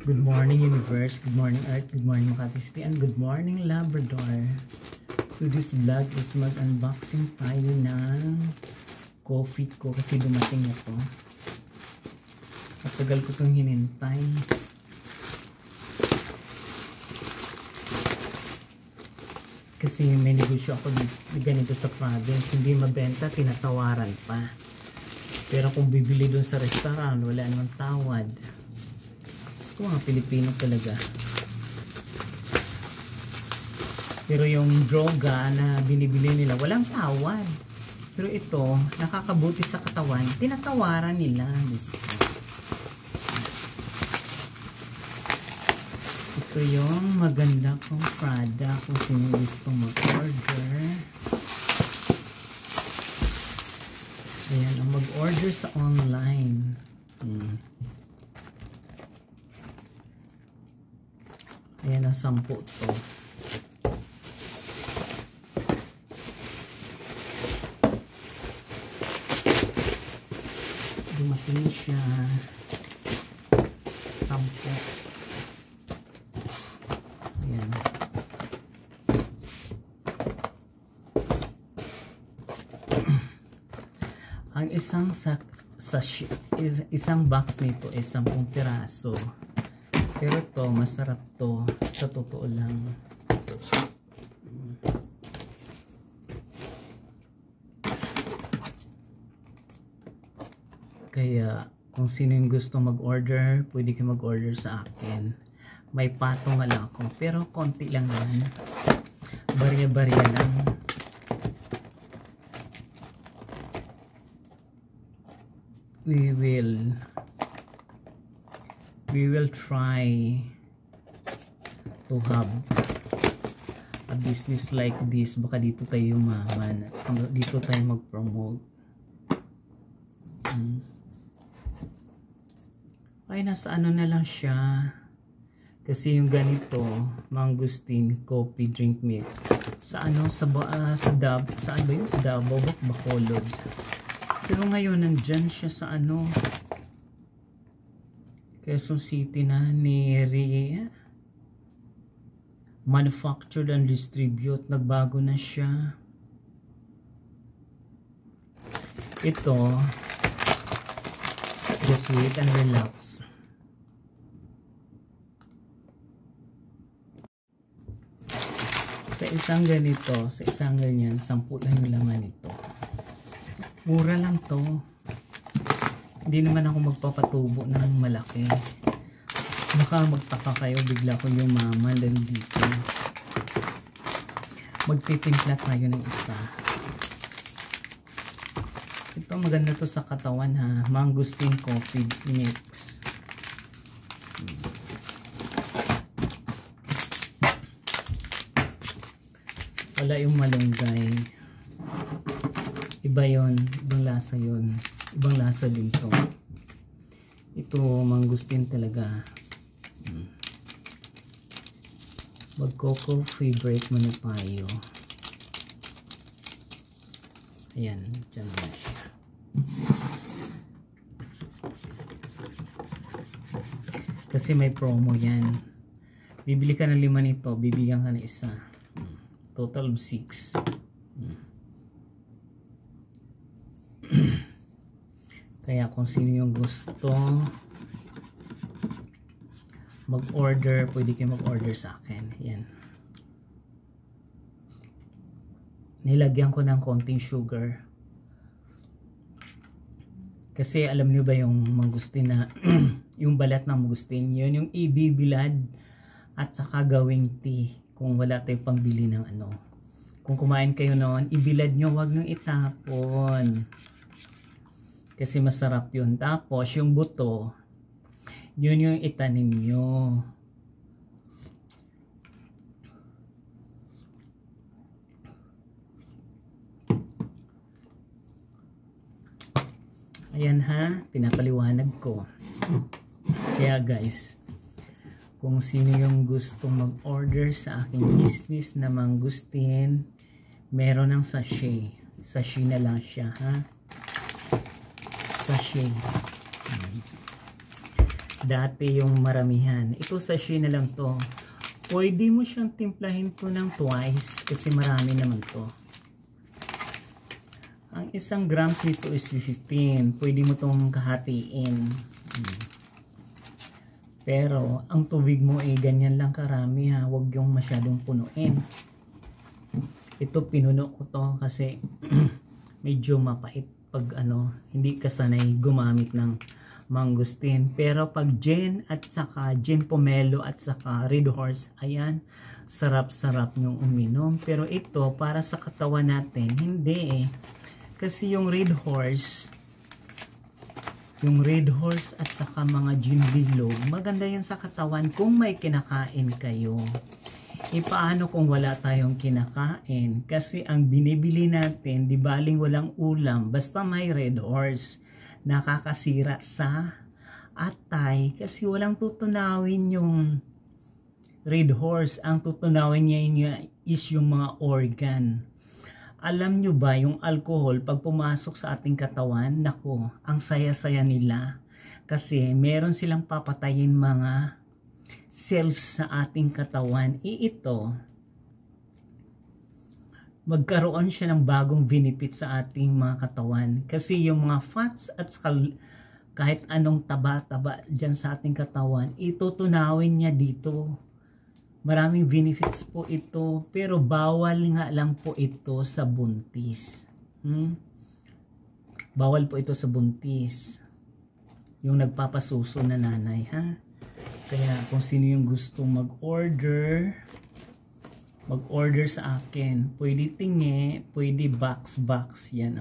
Good morning Universe, good morning Earth, good morning Makati, and good morning Labrador. To this vlog is mag-unboxing tayo ng coffee ko kasi dumating na to. Matagal ko itong hinintay. Kasi may negosyo ako ganito sa province, hindi mabenta, tinatawaran pa. Pero kung bibili dun sa restaurant, wala namang tawad. Gusto mga Pilipino talaga. Pero yung droga na binibili nila, walang tawad. Pero ito, nakakabuti sa katawan, tinatawaran nila. Ito yung maganda kong product kung sino gusto mag-order. Ayan, ang mag-order sa online. Ayan ang 10 to. Dumating siya 10. Ayan. Ang isang box nito ay 10 piraso. Pero to masarap to sa totoo lang. Kaya kung sino yung gusto mag-order, pwede kayo mag-order sa akin. May patong nga lang ako, pero konti lang yan. Barya-barya lang. We will try to have a business like this. Baka dito tayo yumaman at dito tayo mag-promote. Ay, nasa ano na lang siya. Kasi yung ganito, mangustin, coffee, drink milk. Sa ano, sa Davao, saan ba yun? Sa Davao, Bacolod. Pero ngayon, nandyan siya sa ano, Quezon City na ni manufactured and distribute. Nagbago na siya. Ito, just wait and relax. Sa isang ganito, sa isang ganyan, 10 lang yung laman ito. Mura lang to. Hindi naman ako magpapatubo ng malaki. Baka magtaka kayo, bigla ko yumaman dahil dito. Magtitimpla tayo ng isa. Ito maganda to sa katawan ha. Mangustin coffee mix. Wala yung malunggay. Iba yon, ibang lasa yon. Ibang lasa din to. Ito mangustin talaga. Mag-cocoa favorite mo na tayo. Ayan, dyan na siya. Kasi may promo yan. Bibili ka ng 5 nito, bibigyan ka ng isa. Total of 6. Kaya kung sino yung gusto mag-order, pwede kayo mag-order sa akin. Yan. Nilagyan ko ng konting sugar. Kasi alam niyo ba yung mangustin na yung balat ng mangustin, yun yung ibibilad at saka gawing tea kung wala tayong pambili ng ano. Kung kumain kayo noon, ibilad nyo, wag nyo itapon. Kasi masarap yun. Tapos yung buto, yun yung itanim nyo. Ayan ha, pinapaliwanag ko. Kaya guys, kung sino yung gusto mag-order sa aking business na mangustin, meron ng sachet. Sachet na lang siya ha. Sachet. Dati yung maramihan. Ito sachet na lang to. Pwede mo siyang timplahin to ng twice kasi marami naman to. Ang 1 grams nito is 15. Pwede mo tong kahatiin. Pero ang tubig mo ganyan lang karami ha. Huwag yung masyadong punuin. Ito pinuno ko to kasi medyo mapait pag hindi ka sanay gumamit ng mangustin. Pero pag gin at saka gin pomelo at saka Red Horse, ayan, sarap-sarap yung uminom. Pero ito para sa katawan natin, hindi kasi yung Red Horse at saka mga gin bilog, maganda yan sa katawan kung may kinakain kayo. Paano kung wala tayong kinakain? Kasi ang binibili natin, di baling walang ulam, basta may Red Horse, nakakasira sa atay kasi walang tutunawin yung Red Horse. Ang tutunawin niya is yung mga organ. Alam nyo ba yung alcohol pag pumasok sa ating katawan, nako, ang saya-saya nila kasi meron silang papatayin mga cells sa ating katawan. Ito, magkaroon siya ng bagong benefit sa ating mga katawan kasi yung mga fats at kahit anong taba-taba dyan sa ating katawan, itutunawin niya dito. Maraming benefits po ito, pero bawal nga lang po ito sa buntis. Bawal po ito sa buntis. Yung nagpapasuso na nanay, ha? Kaya kung sino yung gustong mag-order sa akin. Pwede tingi, pwede box, yan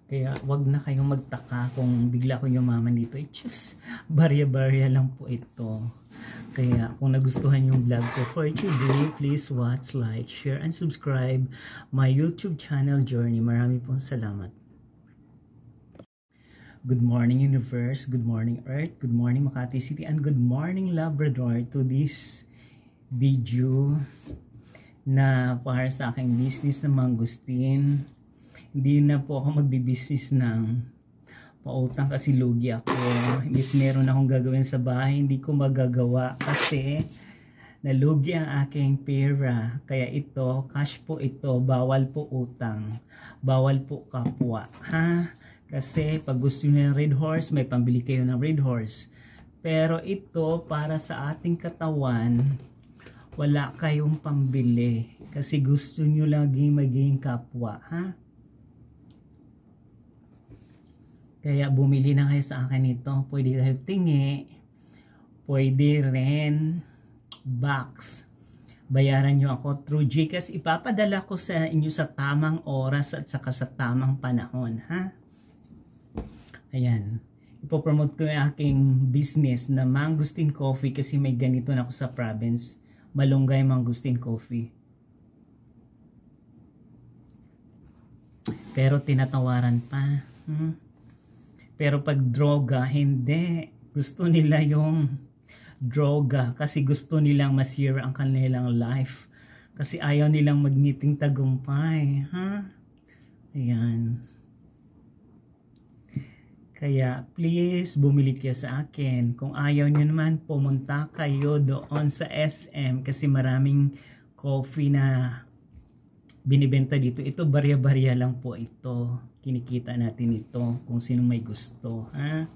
Kaya wag na kayong magtaka kung bigla ko yumaman dito. Just barya-barya lang po ito. Kaya kung nagustuhan yung vlog ko for today, please watch, like, share, and subscribe my YouTube channel Journey. Marami pong salamat. Good morning universe, good morning earth, good morning Makati City, and good morning Labrador to this video na para sa aking business na mangustin. Hindi na po ako magbibusiness ng pautang kasi lugi ako. Imbis meron akong gagawin sa bahay, hindi ko magagawa kasi nalugi ang aking pera. Kaya ito, cash po ito, bawal po utang, bawal po kapwa, ha? Kasi pag gusto niyo ng Red Horse, may pambili kayo ng Red Horse. Pero ito, para sa ating katawan, wala kayong pambili. Kasi gusto niyo lagi maging kapwa, ha? Kaya bumili na kayo sa akin ito. Pwede kayo tingi. Pwede rin box. Bayaran nyo ako through GCash. Ipapadala ko sa inyo sa tamang oras at saka sa tamang panahon, ha? Ayan. Ipopromote ko yung aking business na Mangustin Coffee kasi may ganito na ako sa province. Malunggay Mangustin Coffee. Pero tinatawaran pa. Pero pag droga, hindi. Gusto nila yung droga kasi gusto nilang masira ang kanilang life. Kasi ayaw nilang magniting tagumpay. Ha? Ayan. Kaya please bumili kayo sa akin. Kung ayaw nyo naman, pumunta kayo doon sa SM kasi maraming coffee na binibenta dito. Ito barya-barya lang po ito. Kinikita natin ito kung sino may gusto. Ha?